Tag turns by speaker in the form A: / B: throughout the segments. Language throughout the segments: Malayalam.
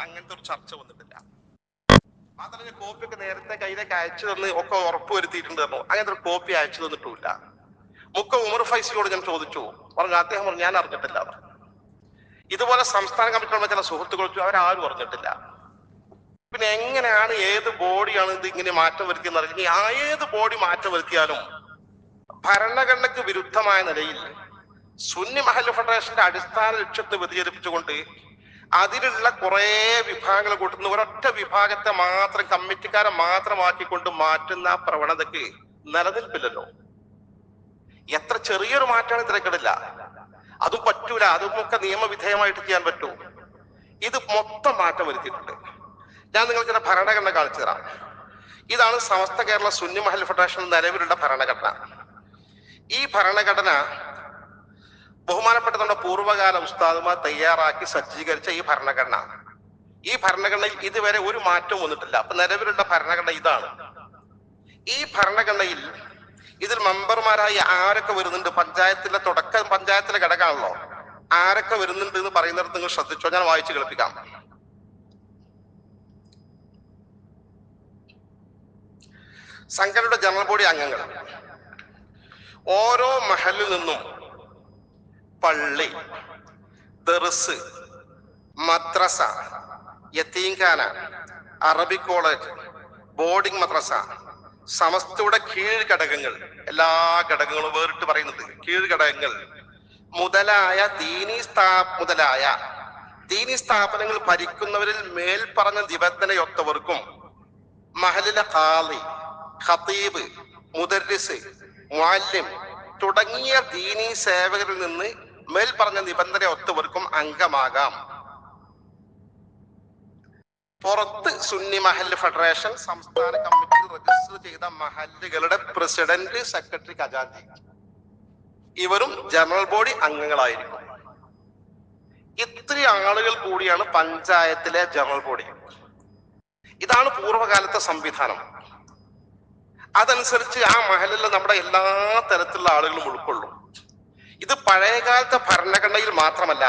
A: അങ്ങനത്തെ ഒരു ചർച്ച വന്നിട്ടില്ല. മാത്രമല്ല കോപ്പി ഒക്കെ നേരത്തെ കയ്യിലേക്ക് അയച്ചു തന്ന് ഒക്കെ ഉറപ്പ് വരുത്തിയിട്ടുണ്ട്. അങ്ങനത്തെ ഒരു കോപ്പി അയച്ചു തന്നിട്ടുമില്ല. മുക്കം ഉമർ ഫൈസിയോട് ഞാൻ ചോദിച്ചു, പറഞ്ഞു അദ്ദേഹം പറഞ്ഞു ഞാൻ അറിഞ്ഞിട്ടില്ല. ഇതുപോലെ സംസ്ഥാന കമ്മിറ്റിയുള്ള ചില സുഹൃത്തുക്കൾ അവരാരും അറിഞ്ഞിട്ടില്ല. പിന്നെ എങ്ങനെയാണ് ഏത് ബോഡിയാണ് ഇത് ഇങ്ങനെ മാറ്റം വരുത്തിയെന്ന് അറിഞ്ഞാൽ ഏത് ബോഡി മാറ്റം വരുത്തിയാലും ഭരണഘടനയ്ക്ക് വിരുദ്ധമായ നിലയിൽ സുന്നി മഹല്ല് ഫെഡറേഷന്റെ അടിസ്ഥാന ലക്ഷ്യത്തെ വ്യതിചലിപ്പിച്ചുകൊണ്ട് അതിലുള്ള കുറെ വിഭാഗങ്ങൾ കൂട്ടുന്ന ഒരൊറ്റ വിഭാഗത്തെ മാത്രം കമ്മിറ്റിക്കാരെ മാത്രമാക്കിക്കൊണ്ട് മാറ്റുന്ന പ്രവണതയ്ക്ക് നിലനിൽപ്പില്ലല്ലോ. എത്ര ചെറിയൊരു മാറ്റമാണ് തിരക്കിടില്ല, അതും പറ്റൂല, അതുമൊക്കെ നിയമവിധേയമായിട്ട് ചെയ്യാൻ പറ്റൂ. ഇത് മൊത്തം മാറ്റം വരുത്തിയിട്ടുണ്ട്. ഞാൻ നിങ്ങൾക്ക് ചില ഭരണഘടന കാണിച്ചു തരാം. ഇതാണ് സമസ്ത കേരള സുന്നി മഹല്ല് ഫെഡറേഷൻ നിലവിലുള്ള ഭരണഘടന. ഈ ഭരണഘടന ബഹുമാനപ്പെട്ട നമ്മുടെ പൂർവ്വകാല ഉസ്താദുമാർ തയ്യാറാക്കി സജ്ജീകരിച്ച ഈ ഭരണഘടനയിൽ ഇതുവരെ ഒരു മാറ്റവും വന്നിട്ടില്ല. അപ്പൊ നിലവിലുള്ള ഭരണഘടന ഇതാണ്. ഈ ഭരണഘടനയിൽ ഇതിൽ മെമ്പർമാരായി ആരൊക്കെ വരുന്നുണ്ട്, പഞ്ചായത്തിലെ പഞ്ചായത്തിലെ ഘടകമാണല്ലോ, ആരൊക്കെ വരുന്നുണ്ട് എന്ന് പറയുന്നിടത്ത് നിങ്ങൾ ശ്രദ്ധിച്ചോ. ഞാൻ വായിച്ചു കേൾപ്പിക്കാം. സംഘടനയുടെ ജനറൽ ബോഡി അംഗങ്ങൾ ഓരോ മഹലിൽ നിന്നും പള്ളി, ദർസ്, മദ്രസ, യതീംഖാന, അറബി കോളേജ്, ബോർഡിംഗ് മദ്രസ, സമസ്തയുടെ കീഴ് ഘടകങ്ങൾ, എല്ലാ ഘടകങ്ങളും വേറിട്ട് പറയുന്നത് കീഴ് ഘടകങ്ങൾ മുതലായ ദീനീ സ്ഥാപനങ്ങൾ ഭരിക്കുന്നവരിൽ മേൽപ്പറഞ്ഞ നിബന്ധനയൊത്തവർക്കും മഹലിലെ ഖാളി, ഖതീബ്, മുദർരിസ്, മുഅല്ലിം തുടങ്ങിയ ദീനീ സേവകരിൽ നിന്ന് മേൽപ്പറഞ്ഞ നിബന്ധന ഒത്തവർക്കും അംഗമാകാം. പുറത്ത് സുന്നി മഹല്ല് ഫെഡറേഷൻ സംസ്ഥാന കമ്മിറ്റിയിൽ രജിസ്റ്റർ ചെയ്ത മഹല്ലുകളുടെ പ്രസിഡന്റ്, സെക്രട്ടറി, ഖജാൻജി ഇവരും ജനറൽ ബോഡി അംഗങ്ങളായിരിക്കും. ഇത്രയും ആളുകൾ കൂടിയാണ് പഞ്ചായത്തിലെ ജനറൽ ബോഡി. ഇതാണ് പൂർവ്വകാലത്തെ സംവിധാനം. അതനുസരിച്ച് ആ മഹലിൽ നമ്മുടെ എല്ലാ തരത്തിലുള്ള ആളുകളും ഉൾക്കൊള്ളും. ഇത് പഴയകാലത്തെ ഭരണഘടനയിൽ മാത്രമല്ല,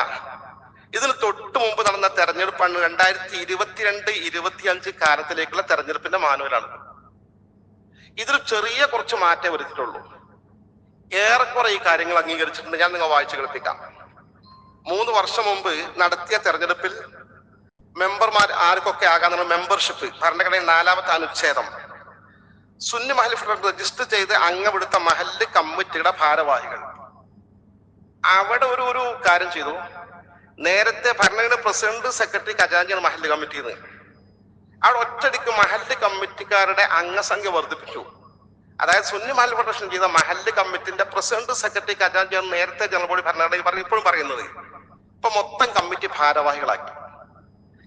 A: ഇതിന് തൊട്ട് മുമ്പ് നടന്ന തെരഞ്ഞെടുപ്പാണ് 2022-25 കാലത്തിലേക്കുള്ള തെരഞ്ഞെടുപ്പിന്റെ മാനുവലാണ്. ഇതിൽ ചെറിയ കുറച്ച് മാറ്റം വരുത്തിയിട്ടുള്ളൂ. ഏറെക്കുറെ ഈ കാര്യങ്ങൾ അംഗീകരിച്ചിട്ടുണ്ട്. ഞാൻ നിങ്ങൾ വായിച്ചു കേൾപ്പിക്കാം. 3 വർഷം മുമ്പ് നടത്തിയ തെരഞ്ഞെടുപ്പിൽ മെമ്പർമാർ ആർക്കൊക്കെ ആകാന്നുള്ള മെമ്പർഷിപ്പ് ഭരണഘടനയിൽ 4ാമത്തെ അനുച്ഛേദം സുന്നി മഹല്ല് ഫെഡറേഷൻ രജിസ്റ്റർ ചെയ്ത് അംഗമെടുത്ത മഹല്ല് കമ്മിറ്റിയുടെ ഭാരവാഹികൾ അവിടെ ഒരു കാര്യം ചെയ്തു. നേരത്തെ ഭരണഘടന പ്രസിഡന്റ്, സെക്രട്ടറി, ഖജാൻജിയാണ് മഹല്ല് കമ്മിറ്റിയിൽ നിന്ന്. അവിടെ ഒറ്റടിക്ക് മഹല്ല് കമ്മിറ്റിക്കാരുടെ അംഗസംഖ്യ വർദ്ധിപ്പിച്ചു. അതായത് സുന്നി മഹല്ല് ഫെഡറേഷൻ ചെയ്ത മഹല്ല് കമ്മിറ്റിന്റെ പ്രസിഡന്റ്, സെക്രട്ടറി, ഖജാൻജിയാണ് നേരത്തെ ജനറൽ ബോഡി ഭരണഘടനയിൽ ഇപ്പോഴും പറയുന്നത്. ഇപ്പൊ മൊത്തം കമ്മിറ്റി ഭാരവാഹികളാക്കി.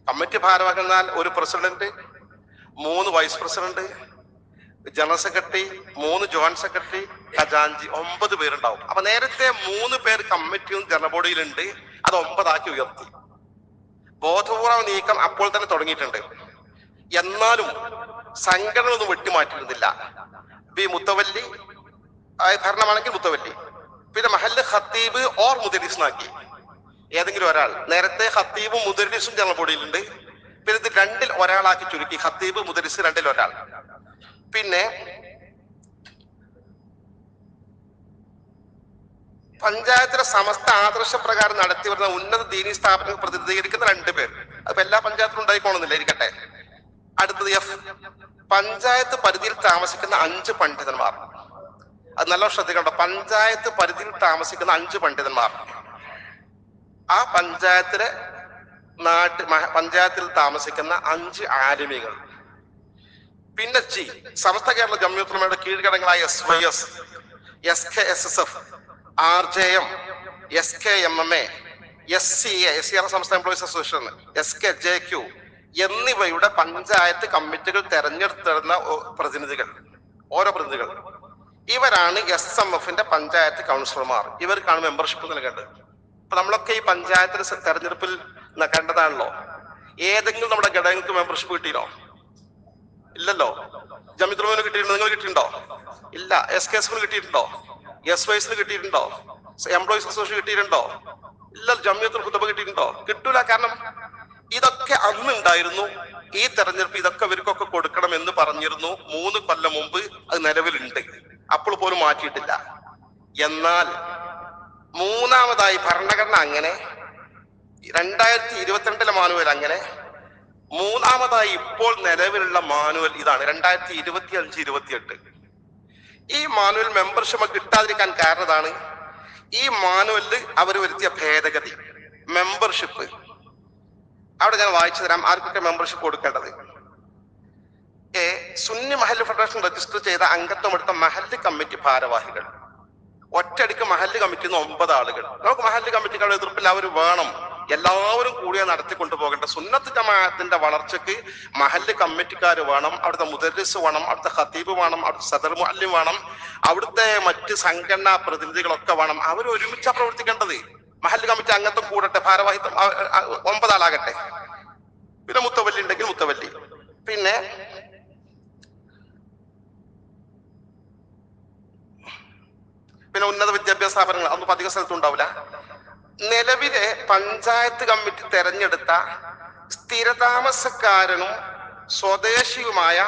A: കമ്മിറ്റി ഭാരവാഹികൾ എന്നാൽ ഒരു president, 3 vice president, general secretary, 3 joint secretary, ഖജാൻജി, 9 പേരുണ്ടാവും. അപ്പൊ നേരത്തെ 3 പേർ കമ്മിറ്റിയും ജനറൽ ബോഡിയിലുണ്ട്, അത് 9 ആക്കി ഉയർത്തി. ബോധപൂർവ നീക്കം അപ്പോൾ തന്നെ തുടങ്ങിയിട്ടുണ്ട്. എന്നാലും സംഘടന ഒന്നും വെട്ടിമാറ്റിയിരുന്നില്ല. മുത്തവല്ലി ഭരണമാണെങ്കിൽ മുത്തവല്ലി, പിന്നെ മഹല്ല് ഖത്തീബ് ഓർ മുദരിസിനാക്കി. ഏതെങ്കിലും ഒരാൾ, നേരത്തെ ഖത്തീബും മുദരിസും ജനറൽ ബോഡിയിലുണ്ട്, പിന്നെ ഇത് 2-ൽ ഒരാളാക്കി ചുരുക്കി. ഖത്തീബ്, മുദരിസ് 2-ൽ ഒരാൾ. പിന്നെ പഞ്ചായത്തിലെ സമസ്ത ആദർശപ്രകാരം നടത്തി വരുന്ന ഉന്നത ദീനീ സ്ഥാപനങ്ങൾ പ്രതിനിധീകരിക്കുന്ന 2 പേർ. അപ്പൊ എല്ലാ പഞ്ചായത്തിലും ഉണ്ടായിക്കോണമെന്നില്ല, ഇരിക്കട്ടെ. അടുത്തത് F, പഞ്ചായത്ത് പരിധിയിൽ താമസിക്കുന്ന 5 പണ്ഡിതന്മാർ. അത് നല്ല ശ്രദ്ധിക്കണ്ട. പഞ്ചായത്ത് പരിധിയിൽ താമസിക്കുന്ന 5 പണ്ഡിതന്മാർ, ആ പഞ്ചായത്തിൽ താമസിക്കുന്ന 5 ആലിമികൾ. പിന്നെ G, സമസ്ത കേരള ജംഇയ്യത്തുൽ ഉലമയുടെ കീഴ്ഘടകങ്ങളായ SYS, SKSSF, RJM, SKMMA, SCA, സംസ്ഥാന എംപ്ലോയീസ് അസോസിയേഷൻ, SKJQ എന്നിവയുടെ പഞ്ചായത്ത് കമ്മിറ്റികൾ തെരഞ്ഞെടുത്തിരുന്ന പ്രതിനിധികൾ, ഓരോ പ്രതിനിധികൾ. ഇവരാണ് SMFന്റെ പഞ്ചായത്ത് കൗൺസിലർമാർ. ഇവർക്കാണ് മെമ്പർഷിപ്പ് നൽകേണ്ടത്. അപ്പൊ നമ്മളൊക്കെ ഈ പഞ്ചായത്തിന് തെരഞ്ഞെടുപ്പിൽ കണ്ടതാണല്ലോ. ഏതെങ്കിലും നമ്മുടെ ഘടകങ്ങൾക്ക് മെമ്പർഷിപ്പ് കിട്ടിയോ? ഇല്ലല്ലോ. ജംഇയ്യത്തുൽ ഉലമന് കിട്ടിയിട്ടുണ്ടോ? നിങ്ങൾ കിട്ടിയിട്ടുണ്ടോ? ഇല്ല. SKSFന് കിട്ടിയിട്ടുണ്ടോ? SYSന് കിട്ടിയിട്ടുണ്ടോ? എംപ്ലോയീസ് അസോസിയേഷൻ കിട്ടിയിട്ടുണ്ടോ? ഇല്ല. ജംഇയ്യത്തുൽ ഖുതബ കിട്ടിയിട്ടുണ്ടോ? കിട്ടൂല. കാരണം ഇതൊക്കെ അന്നുണ്ടായിരുന്നു. ഈ തെരഞ്ഞെടുപ്പ് ഇതൊക്കെ ഇവർക്കൊക്കെ കൊടുക്കണം എന്ന് പറഞ്ഞിരുന്നു. 3 കൊല്ലം മുമ്പ് അത് നിലവിലുണ്ട്. അപ്പോൾ പോലും മാറ്റിയിട്ടില്ല. എന്നാൽ മൂന്നാമതായി ഭരണഘടന അങ്ങനെ, 2022 മാനുവൽ അങ്ങനെ, മൂന്നാമതായി ഇപ്പോൾ നിലവിലുള്ള മാനുവൽ ഇതാണ് 2025-28. ഈ മാനുവൽ മെമ്പർഷിപ്പ് കിട്ടാതിരിക്കാൻ കാരണതാണ് ഈ മാനുവലിൽ അവർ വരുത്തിയ ഭേദഗതി. മെമ്പർഷിപ്പ് അവിടെ ഞാൻ വായിച്ചു തരാം ആർക്കൊക്കെ മെമ്പർഷിപ്പ് കൊടുക്കേണ്ടത്. സുന്നി മഹല്ല് ഫെഡറേഷൻ രജിസ്റ്റർ ചെയ്ത അംഗത്വം എടുത്ത മഹല്ല് കമ്മിറ്റി ഭാരവാഹികൾ, ഒറ്റയടിക്ക് മഹല്ല് കമ്മിറ്റിന്ന് 9 ആളുകൾ. നമുക്ക് മഹല്ല് കമ്മിറ്റികളുടെ എതിർപ്പിൽ അവർ വേണം, എല്ലാവരും കൂടിയാ നടത്തിക്കൊണ്ടു പോകേണ്ട. സുന്നത്ത് ജമാഅത്തിന്റെ വളർച്ചയ്ക്ക് മഹല്ല് കമ്മിറ്റിക്കാർ വേണം, അവിടുത്തെ മുദരിസ് വേണം, അവിടുത്തെ ഖത്തീബ് വേണം, അവിടുത്തെ സദർ മുഅല്ലിം വേണം, അവിടുത്തെ മറ്റ് സംഘടനാ പ്രതിനിധികളൊക്കെ വേണം. അവർ ഒരുമിച്ചാ പ്രവർത്തിക്കേണ്ടത്. മഹല്ല് കമ്മിറ്റി അംഗത്വം കൂടട്ടെ, ഭാരവാഹിത്വം 9 ആളാകട്ടെ. പിന്നെ മുത്തവല്ലി ഉണ്ടെങ്കിൽ മുത്തവല്ലി. പിന്നെ ഉന്നത വിദ്യാഭ്യാസ സ്ഥാപനങ്ങൾ അതൊന്നും അധിക സ്ഥലത്തും ഉണ്ടാവില്ല. നിലവിലെ പഞ്ചായത്ത് കമ്മിറ്റി തെരഞ്ഞെടുത്ത സ്ഥിരതാമസക്കാരനും സ്വദേശിയുമായ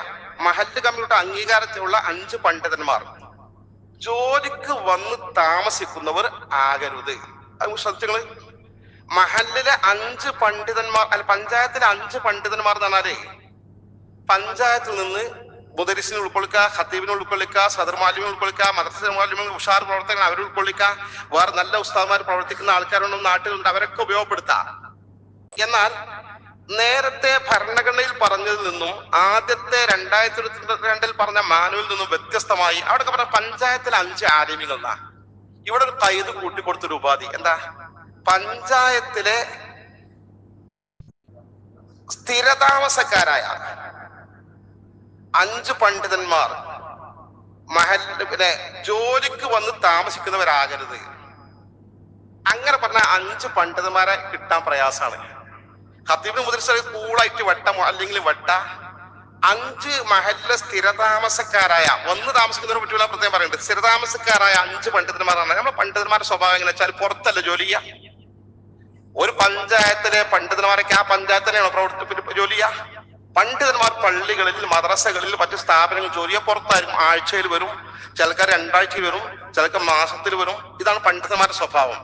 A: മഹല്ല് കമ്മിറ്റിയുടെ അംഗീകാരത്തിലുള്ള 5 പണ്ഡിതന്മാർ ജോലിക്ക് വന്ന് താമസിക്കുന്നവർ ആകരുത്. അത് ശ്രദ്ധിച്ചങ്ങള്. മഹല്ലിലെ 5 പണ്ഡിതന്മാർ, അല്ല പഞ്ചായത്തിലെ 5 പണ്ഡിതന്മാർ എന്ന് പറഞ്ഞാലേ പഞ്ചായത്തിൽ നിന്ന് മുദരിസിനെ ഉൾക്കൊള്ളിക്കുക, ഖത്തീബിനെ ഉൾക്കൊള്ളിക്കുക, സദർ മാലിമിനെ ഉൾക്കൊള്ളിക്കുക, മദ്രസ മാലിമികൾ, ഉഷാർ പ്രവർത്തകർ അവരെ ഉൾക്കൊള്ളിക്കുക, വേറെ നല്ല ഉസ്താദ്മാർ പ്രവർത്തിക്കുന്ന ആൾക്കാരുണ്ടെന്ന് നാട്ടിലുണ്ട്, അവരൊക്കെ ഉപയോഗപ്പെടുത്താം. എന്നാൽ നേരത്തെ ഭരണഘടനയിൽ പറഞ്ഞതിൽ നിന്നും ആദ്യത്തെ 2022 പറഞ്ഞ മാനുവലിൽ നിന്നും വ്യത്യസ്തമായി അവിടെ പറഞ്ഞ പഞ്ചായത്തിലെ 5 ആലിമികൾ എന്നാ. ഇവിടെ ഒരു കൈത് കൂട്ടിക്കൊടുത്തൊരു ഉപാധി എന്താ? പഞ്ചായത്തിലെ സ്ഥിരതാമസക്കാരായ 5 പണ്ഡിതന്മാർ മഹല്ലിലെ ജോലിക്ക് വന്ന് താമസിക്കുന്നവരാകരുത്. അങ്ങനെ പറഞ്ഞ 5 പണ്ഡിതന്മാരെ കിട്ടാൻ പ്രയാസമാണ്. ഖത്തീബിന് മുദരിസ് കൂളായിട്ട് വെട്ട അല്ലെങ്കിൽ വെട്ട 5 മഹല്ലിലെ സ്ഥിരതാമസക്കാരായ, വന്ന് താമസിക്കുന്നവരെ പറ്റിയുള്ള പ്രത്യേകം പറയുന്നുണ്ട്. സ്ഥിരതാമസക്കാരായ 5 പണ്ഡിതന്മാരാണ്. നമ്മുടെ പണ്ഡിതന്മാരുടെ സ്വഭാവം എങ്ങനെ വെച്ചാൽ പുറത്തല്ല ജോലി ചെയ്യാ. ഒരു പഞ്ചായത്തിലെ പണ്ഡിതന്മാരൊക്കെ ആ പഞ്ചായത്തിനെയാണോ ജോലി ചെയ്യാ? പണ്ഡിതന്മാർ പള്ളികളിൽ, മദ്രസകളിൽ, മറ്റു സ്ഥാപനങ്ങളിൽ ജോലി ചെയ്യാൻ പുറത്തായിരിക്കും. ആഴ്ചയിൽ വരും, ചിലക്കാർ 2 ആഴ്ചയിൽ വരും, ചിലക്ക് മാസത്തിൽ വരും. ഇതാണ് പണ്ഡിതന്മാരുടെ സ്വഭാവം.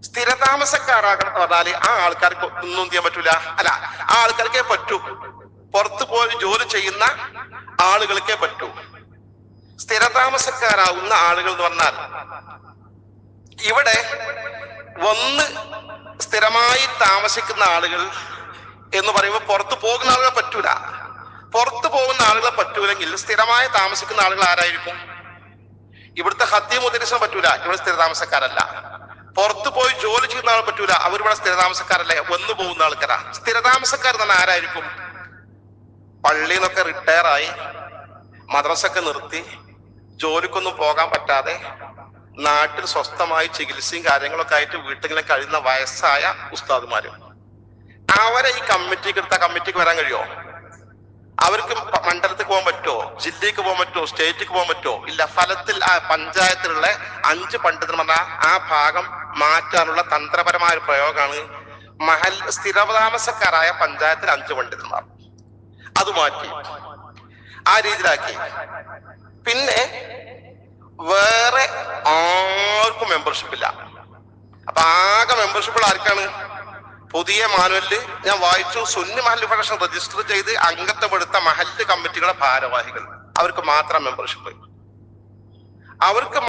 A: സ്ഥിരതാമസക്കാരാകണം പറഞ്ഞാല് ആ ആൾക്കാർക്ക് ഒന്നും ചെയ്യാൻ പറ്റൂല. അല്ല, ആ ആൾക്കാർക്കേ പറ്റൂ. പുറത്തു പോയി ജോലി ചെയ്യുന്ന ആളുകൾക്കേ പറ്റൂ. സ്ഥിരതാമസക്കാരാവുന്ന ആളുകൾ എന്ന് പറഞ്ഞാൽ ഇവിടെ വന്ന് സ്ഥിരമായി താമസിക്കുന്ന ആളുകൾ എന്ന് പറയുമ്പോൾ പുറത്തു പോകുന്ന ആളുകളെ പറ്റൂല. പുറത്തു പോകുന്ന ആളുകളെ പറ്റൂലെങ്കിൽ സ്ഥിരമായി താമസിക്കുന്ന ആളുകൾ ആരായിരിക്കും? ഇവിടുത്തെ ഖത്തീബ് മുദരിസിനെ പറ്റൂല, ഇവിടെ സ്ഥിരതാമസക്കാരല്ല. പുറത്തു പോയി ജോലി ചെയ്യുന്ന ആളെ പറ്റൂല, അവരിവിടെ സ്ഥിരതാമസക്കാരല്ല, വന്നു പോകുന്ന ആൾക്കാരാ. സ്ഥിരതാമസക്കാർ തന്നെ ആരായിരിക്കും? പള്ളിയിൽ നിന്നൊക്കെ റിട്ടയർ ആയി, മദ്രസൊക്കെ നിർത്തി, ജോലിക്കൊന്നും പോകാൻ പറ്റാതെ നാട്ടിൽ സ്വസ്ഥമായി ചികിത്സയും കാര്യങ്ങളൊക്കെ ആയിട്ട് വീട്ടിൽ കഴിയുന്ന വയസ്സായ ഉസ്താദുമാരും. അവരെ ഈ കമ്മിറ്റിക്ക് എടുത്ത കമ്മിറ്റിക്ക് വരാൻ കഴിയുമോ? അവർക്ക് മണ്ഡലത്തിൽ പോകാൻ പറ്റുമോ? ജില്ലയ്ക്ക് പോകാൻ പറ്റുമോ? സ്റ്റേറ്റിക്ക് പോകാൻ പറ്റുമോ? ഇല്ല. ഫലത്തിൽ ആ പഞ്ചായത്തിലുള്ള 5 പണ്ഡിതന്മാർ ആ ഭാഗം മാറ്റാനുള്ള തന്ത്രപരമായ ഒരു പ്രയോഗമാണ്. സ്ഥിരതാമസക്കാരായ പഞ്ചായത്തിൽ 5 പണ്ഡിതന്മാർ അത് മാറ്റി ആ രീതിയിലാക്കി. പിന്നെ വേറെ ആർക്കും മെമ്പർഷിപ്പ് ഇല്ല. അപ്പൊ ആകെ മെമ്പർഷിപ്പുകൾ ആർക്കാണ്? പുതിയ മാനുവലില് ഞാൻ വായിച്ചു, സുന്നി മഹല്ല് ഫെഡറേഷൻ രജിസ്റ്റർ ചെയ്ത് അംഗത്വമെടുത്ത മഹല്ല് കമ്മിറ്റികളുടെ ഭാരവാഹികൾ, അവർക്ക് മാത്രം മെമ്പർഷിപ്പ്. അവർക്ക്